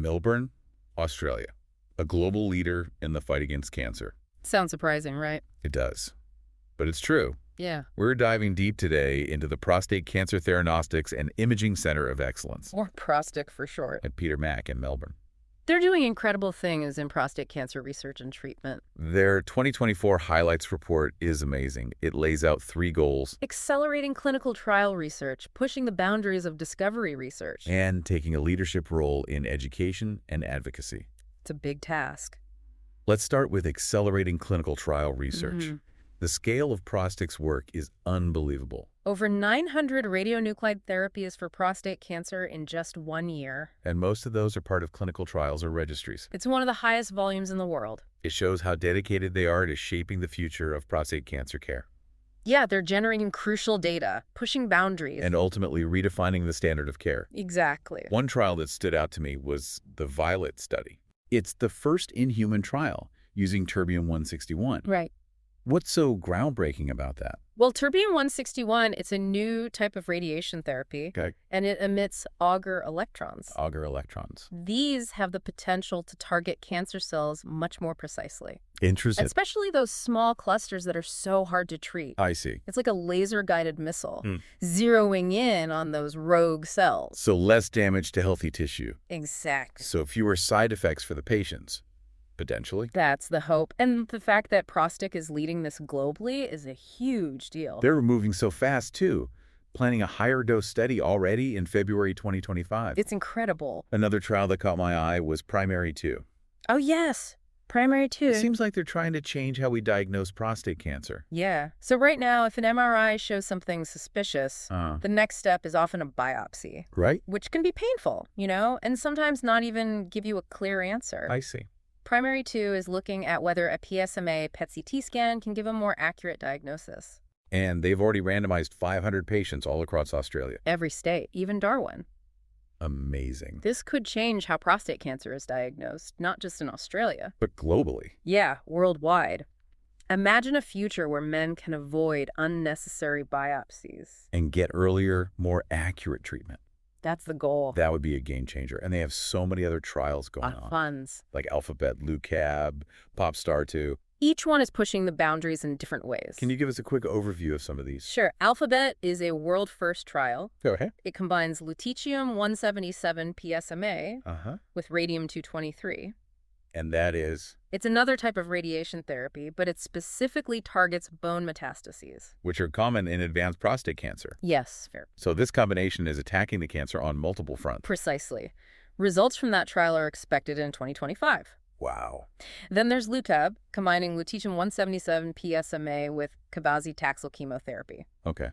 Melbourne, Australia, a global leader in the fight against cancer. Sounds surprising, right? It does. But it's true. Yeah. We're diving deep today into the Prostate Cancer Theranostics and Imaging Center of Excellence, Or ProsTIC for short. at Peter Mac in Melbourne. They're doing incredible things in prostate cancer research and treatment. Their 2024 highlights report is amazing. It lays out 3 goals Accelerating clinical trial research, pushing the boundaries of discovery research. and taking a leadership role in education and advocacy. It's a big task. Let's start with accelerating clinical trial research. The scale of ProsTIC's work is unbelievable. Over 900 radionuclide therapies for prostate cancer in just 1 year. And most of those are part of clinical trials or registries. It's one of the highest volumes in the world. It shows how dedicated they are to shaping the future of prostate cancer care. Yeah, they're generating crucial data, pushing boundaries. And ultimately redefining the standard of care. Exactly. One trial that stood out to me was the Violet study. It's the first in-human trial using terbium-161. Right. What's so groundbreaking about that? Well, terbium-161, it's a new type of radiation therapy, Okay. and it emits Auger electrons. Auger electrons. These have the potential to target cancer cells much more precisely, Interesting. especially those small clusters that are so hard to treat. I see. It's like a laser-guided missile, zeroing in on those rogue cells. So less damage to healthy tissue. Exactly. So fewer side effects for the patients, potentially. That's the hope. And the fact that ProsTIC is leading this globally is a huge deal. They're moving so fast, too. Planning a higher dose study already in February 2025. It's incredible. Another trial that caught my eye was Primary 2. Oh, yes. Primary 2. It seems like they're trying to change how we diagnose prostate cancer. Yeah. So right now, if an MRI shows something suspicious, the next step is often a biopsy. Right? Which can be painful, and sometimes not even give you a clear answer. I see. Primary 2 is looking at whether a PSMA PET-CT scan can give a more accurate diagnosis. And they've already randomized 500 patients all across Australia. Every state, even Darwin. Amazing. This could change how prostate cancer is diagnosed, not just in Australia. But globally. Yeah, worldwide. Imagine a future where men can avoid unnecessary biopsies. And get earlier, more accurate treatment. That's the goal. That would be a game changer. And they have so many other trials going on. Funds. Like Alphabet, LuCab, PopStar2. Each one is pushing the boundaries in different ways. Can you give us a quick overview of some of these? Sure. Alphabet is a world-first trial. Go ahead. It combines lutetium-177 PSMA with radium-223. And that is? It's another type of radiation therapy, but it specifically targets bone metastases. Which are common in advanced prostate cancer. Yes, fair. So this combination is attacking the cancer on multiple fronts. Precisely. Results from that trial are expected in 2025. Wow. Then there's LuCab, combining lutetium-177 PSMA with cabazitaxel chemotherapy. Okay.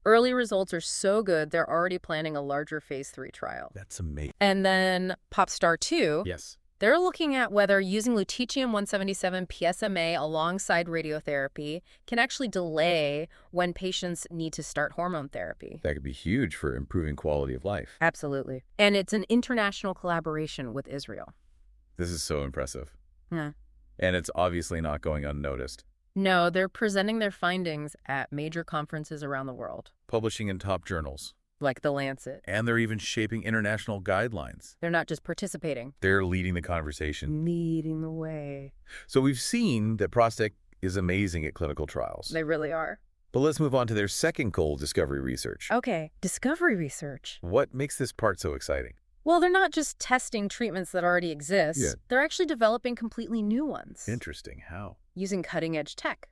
Early results are so good, they're already planning a larger phase 3 trial. That's amazing. And then PopStar2. Yes. They're looking at whether using lutetium-177 PSMA alongside radiotherapy can actually delay when patients need to start hormone therapy. That could be huge for improving quality of life. Absolutely. And it's an international collaboration with Israel. This is so impressive. Yeah. And it's obviously not going unnoticed. No, they're presenting their findings at major conferences around the world. Publishing in top journals. Like The Lancet. And they're even shaping international guidelines. They're not just participating. They're leading the conversation. Leading the way. So we've seen that ProsTIC is amazing at clinical trials. They really are. But let's move on to their second goal, discovery research. Okay, discovery research. What makes this part so exciting? Well, they're not just testing treatments that already exist. Yeah. They're actually developing completely new ones. Interesting. How? Using cutting-edge tech.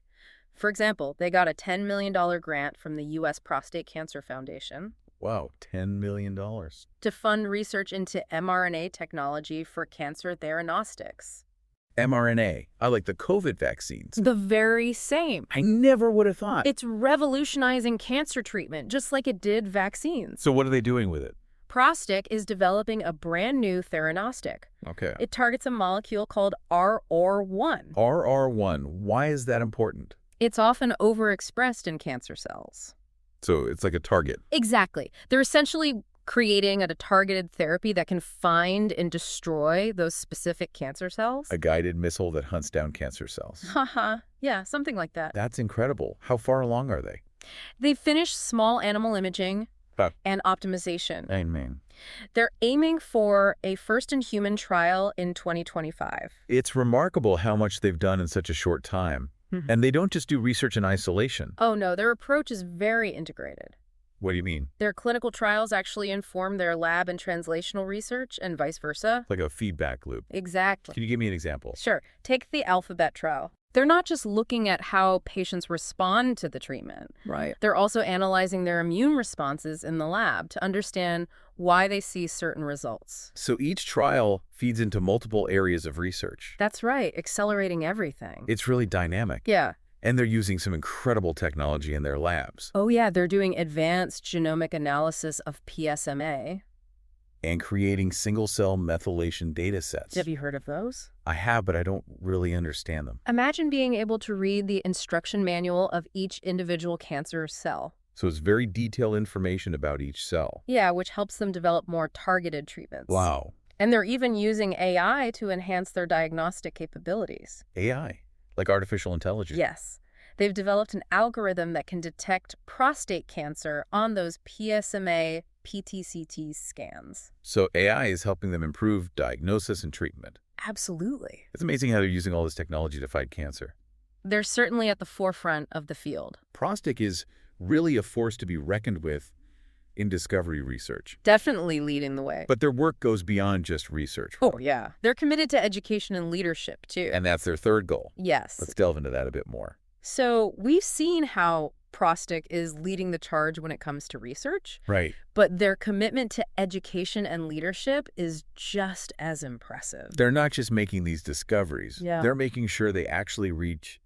For example, they got a $10 million grant from the U.S. Prostate Cancer Foundation. Wow, $10 million. To fund research into mRNA technology for cancer theranostics. mRNA. I like the COVID vaccines. The very same. I never would have thought. It's revolutionizing cancer treatment, just like it did vaccines. So what are they doing with it? ProsTIC is developing a brand new theranostic. Okay. It targets a molecule called ROR1. ROR1. Why is that important? It's often overexpressed in cancer cells. So it's like a target. Exactly. They're essentially creating a targeted therapy that can find and destroy those specific cancer cells. A guided missile that hunts down cancer cells. Haha. Yeah, something like that. That's incredible. How far along are they? They've finished small animal imaging and optimization. Amen. They're aiming for a first-in-human trial in 2025. It's remarkable how much they've done in such a short time. And they don't just do research in isolation. Oh, no, their approach is very integrated. What do you mean? Their clinical trials actually inform their lab and translational research and vice versa. Like a feedback loop. Exactly. Can you give me an example? Sure. Take the Alphabet trial. They're not just looking at how patients respond to the treatment. Right. They're also analyzing their immune responses in the lab to understand why they see certain results. So each trial feeds into multiple areas of research. That's right, accelerating everything. It's really dynamic. Yeah. And they're using some incredible technology in their labs. Oh, yeah, they're doing advanced genomic analysis of PSMA. And creating single-cell methylation data sets. Have you heard of those? I have, but I don't really understand them. Imagine being able to read the instruction manual of each individual cancer cell. So it's very detailed information about each cell. Yeah, which helps them develop more targeted treatments. Wow. And they're even using AI to enhance their diagnostic capabilities. AI, like artificial intelligence. Yes. They've developed an algorithm that can detect prostate cancer on those PSMA PTCT scans. So AI is helping them improve diagnosis and treatment. Absolutely. It's amazing how they're using all this technology to fight cancer. They're certainly at the forefront of the field. ProsTIC is really a force to be reckoned with in discovery research. Definitely leading the way. But their work goes beyond just research. Oh, yeah. They're committed to education and leadership, too. And that's their third goal. Yes. Let's delve into that a bit more. So we've seen how ProsTIC is leading the charge when it comes to research. Right. But their commitment to education and leadership is just as impressive. They're not just making these discoveries. Yeah. They're making sure they actually reach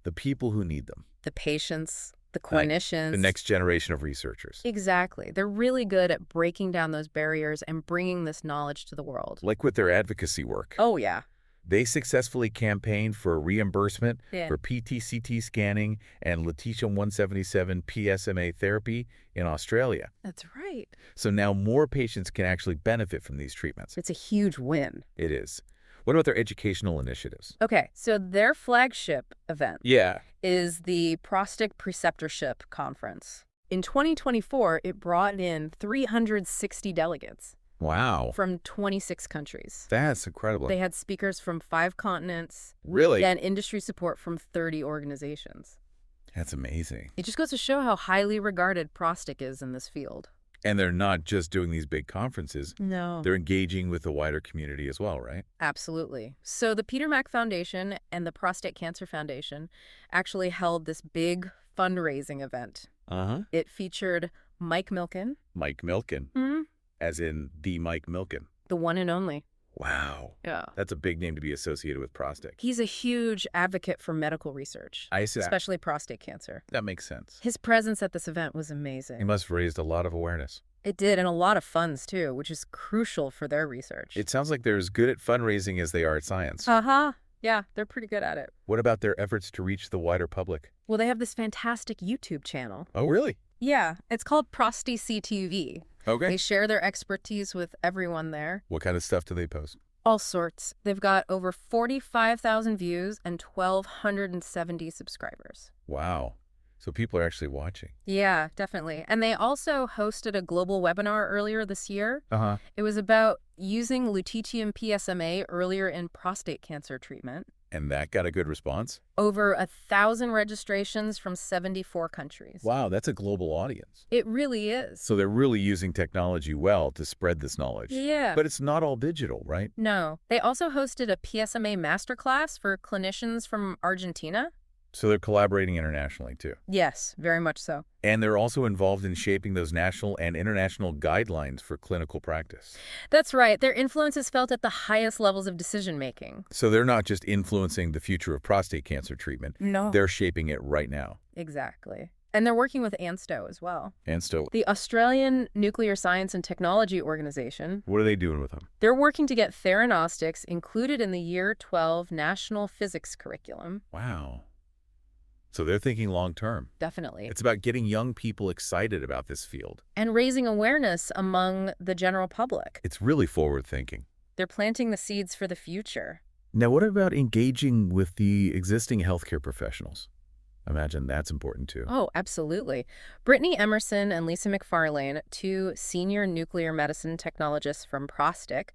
the people who need them. The patients, the clinicians. The next generation of researchers. Exactly. They're really good at breaking down those barriers and bringing this knowledge to the world. Like with their advocacy work. Oh, yeah. They successfully campaigned for reimbursement Yeah. for PTCT scanning and lutetium-177 PSMA therapy in Australia. That's right. So now more patients can actually benefit from these treatments. It's a huge win. It is. What about their educational initiatives? Okay, so their flagship event Yeah. is the ProsTIC Preceptorship Conference. In 2024, it brought in 360 delegates Wow. from 26 countries. That's incredible. They had speakers from 5 continents Really? and industry support from 30 organizations. That's amazing. It just goes to show how highly regarded ProsTIC is in this field. And they're not just doing these big conferences. No. They're engaging with the wider community as well, right? Absolutely. So the Peter Mac Foundation and the Prostate Cancer Foundation actually held this big fundraising event. Uh-huh. It featured Mike Milken, Mike Milken, as in the Mike Milken. the one and only. Wow. Yeah. That's a big name to be associated with ProsTIC. He's a huge advocate for medical research, I see. especially prostate cancer. That makes sense. His presence at this event was He amazing. must have raised a lot of awareness. It did, and a lot of funds, too, which is crucial for their research. It sounds like they're as good at fundraising as they are at science. Uh-huh. Yeah, they're pretty good at it. What about their efforts to reach the wider public? Well, they have this fantastic YouTube channel. Oh, really? Yeah, it's called ProsTIC TV. Okay. They share their expertise with everyone there. What kind of stuff do they post? All sorts. They've got over 45,000 views and 1,270 subscribers. Wow. So people are actually watching. Yeah, definitely. And they also hosted a global webinar earlier this year. Uh-huh. It was about using lutetium PSMA earlier in prostate cancer treatment. And that got a good response? Over 1,000 registrations from 74 countries. Wow, that's a global audience. It really is. So they're really using technology well to spread this knowledge. Yeah. But it's not all digital, right? No. They also hosted a PSMA masterclass for clinicians from Argentina. So they're collaborating internationally, too. Yes, very much so. And they're also involved in shaping those national and international guidelines for clinical practice. That's right. Their influence is felt at the highest levels of decision-making. So they're not just influencing the future of prostate cancer treatment. No. They're shaping it right now. Exactly. And they're working with ANSTO as well. ANSTO. The Australian Nuclear Science and Technology Organization. What are they doing with them? They're working to get theranostics included in the Year 12 National Physics Curriculum. Wow. So they're thinking long-term. Definitely. It's about getting young people excited about this field. And raising awareness among the general public. It's really forward-thinking. They're planting the seeds for the future. Now, what about engaging with the existing healthcare professionals? Imagine that's important too. Oh, absolutely. Brittany Emerson and Lisa McFarlane, two senior nuclear medicine technologists from ProsTIC,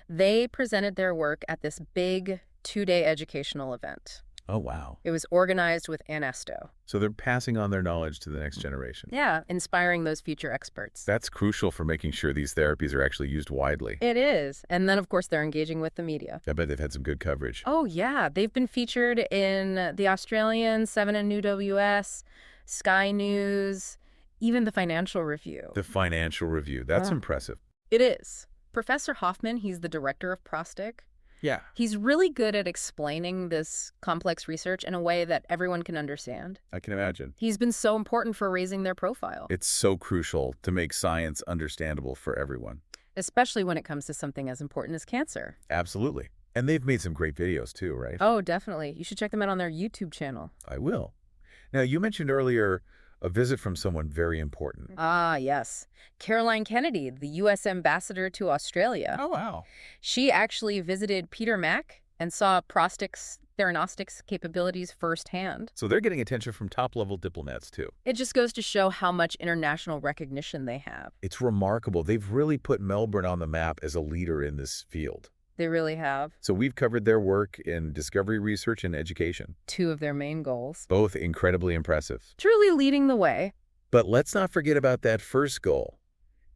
they presented their work at this big 2-day educational event. Oh, wow. It was organized with ANSTO. So they're passing on their knowledge to the next generation. Yeah, inspiring those future experts. That's crucial for making sure these therapies are actually used widely. It is. And then, of course, they're engaging with the media. I bet they've had some good coverage. Oh, yeah. They've been featured in The Australian, 7 and New WS, Sky News, even the Financial Review. The Financial Review. That's impressive. It is. Professor Hoffman, he's the director of ProsTIC. Yeah. He's really good at explaining this complex research in a way that everyone can understand. I can imagine. He's been so important for raising their profile. It's so crucial to make science understandable for everyone. Especially when it comes to something as important as cancer. Absolutely. And they've made some great videos too, right? Oh, definitely. You should check them out on their YouTube channel. I will. Now, you mentioned earlier a visit from someone very important. Ah, yes. Caroline Kennedy, the U.S. ambassador to Australia. Oh, wow. She actually visited Peter Mac and saw ProsTIC's theranostics capabilities firsthand. So they're getting attention from top-level diplomats too. It just goes to show how much international recognition they have. It's remarkable. They've really put Melbourne on the map as a leader in this field. They really have. So we've covered their work in discovery research and education. 2 of their main goals. Both incredibly impressive. Truly leading the way. But let's not forget about that first goal,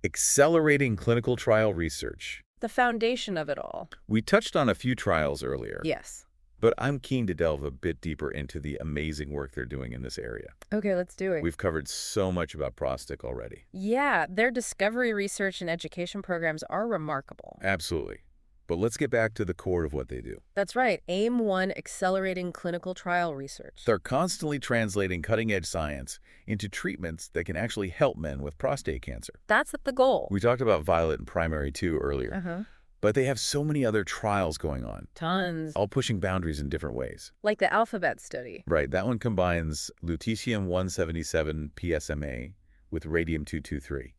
accelerating clinical trial research. The foundation of it all. We touched on a few trials earlier. Yes. But I'm keen to delve a bit deeper into the amazing work they're doing in this area. Okay, let's do it. We've covered so much about ProsTIC already. Yeah, their discovery research and education programs are remarkable. Absolutely. But let's get back to the core of what they do. That's right. AIM-1 accelerating clinical trial research. They're constantly translating cutting-edge science into treatments that can actually help men with prostate cancer. That's the goal. We talked about Violet and Primary 2 earlier. But they have so many other trials going on. Tons. All pushing boundaries in different ways. Like the Alphabet study. Right. That one combines lutetium-177 PSMA with radium-223.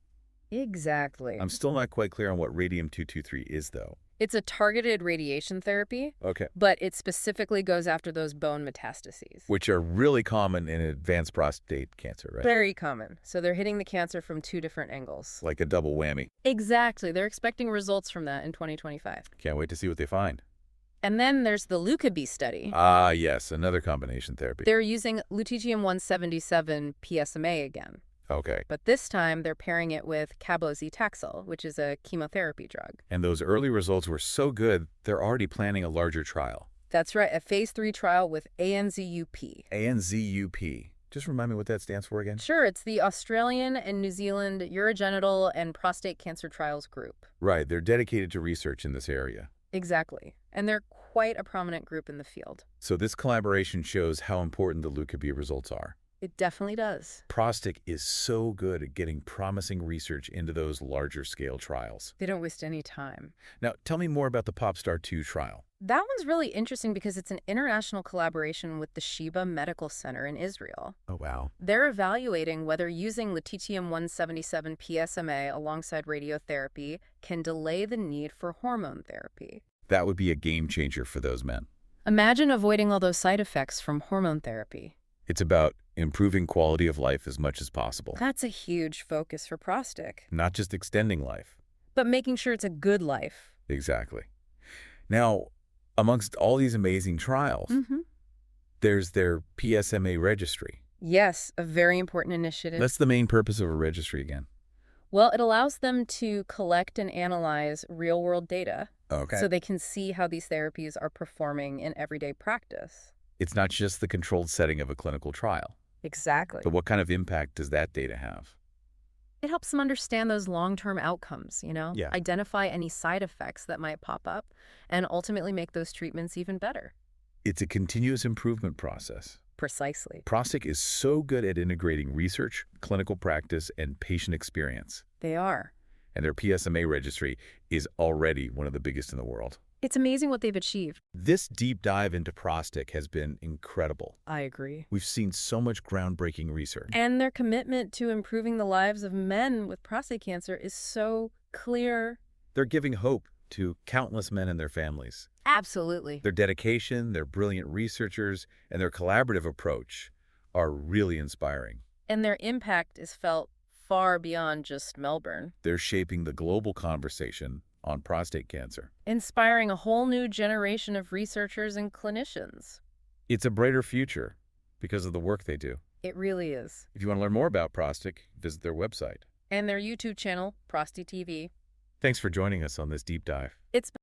Exactly. I'm still not quite clear on what radium-223 is, though. It's a targeted radiation therapy. Okay. But it specifically goes after those bone metastases. Which are really common in advanced prostate cancer, right? Very common. So they're hitting the cancer from 2 different angles. Like a double whammy. Exactly. They're expecting results from that in 2025. Can't wait to see what they find. And then there's the Leukobe study. Ah, yes, another combination therapy. They're using lutetium-177 PSMA again. Okay. But this time, they're pairing it with cabozitaxel, which is a chemotherapy drug. And those early results were so good, they're already planning a larger trial. That's right, a phase 3 trial with ANZUP. ANZUP. Just remind me what that stands for again. Sure, it's the Australian and New Zealand Urogenital and Prostate Cancer Trials Group. Right, they're dedicated to research in this area. Exactly. And they're quite a prominent group in the field. So this collaboration shows how important the Leukobe results are. It definitely does. ProsTIC is so good at getting promising research into those larger scale trials. They don't waste any time. Now, tell me more about the Popstar 2 trial. That one's really interesting because it's an international collaboration with the Sheba Medical Center in Israel. Oh, wow. They're evaluating whether using lutetium-177 PSMA alongside radiotherapy can delay the need for hormone therapy. That would be a game changer for those men. Imagine avoiding all those side effects from hormone therapy. It's about improving quality of life as much as possible. That's a huge focus for ProsTIC. Not just extending life. But making sure it's a good life. Exactly. Now, amongst all these amazing trials, there's their PSMA registry. Yes, a very important initiative. That's the main purpose of a registry again. Well, it allows them to collect and analyze real-world data. Okay. So they can see how these therapies are performing in everyday practice. It's not just the controlled setting of a clinical trial. Exactly. But what kind of impact does that data have? It helps them understand those long-term outcomes, Yeah. Identify any side effects that might pop up, and ultimately make those treatments even better. It's a continuous improvement process. Precisely. ProsTIC is so good at integrating research, clinical practice, and patient experience. They are. And their PSMA registry is already one of the biggest in the world. It's amazing what they've achieved. This deep dive into ProsTIC has been incredible. I agree. We've seen so much groundbreaking research. And their commitment to improving the lives of men with prostate cancer is so clear. They're giving hope to countless men and their families. Absolutely. Their dedication, their brilliant researchers, and their collaborative approach are really inspiring. And their impact is felt far beyond just Melbourne, They're shaping the global conversation on prostate cancer. inspiring a whole new generation of researchers and clinicians. It's a brighter future because of the work they do. It really is. If you want to learn more about ProsTIC, visit their website. And their YouTube channel, ProsTIC TV. Thanks for joining us on this deep dive. It's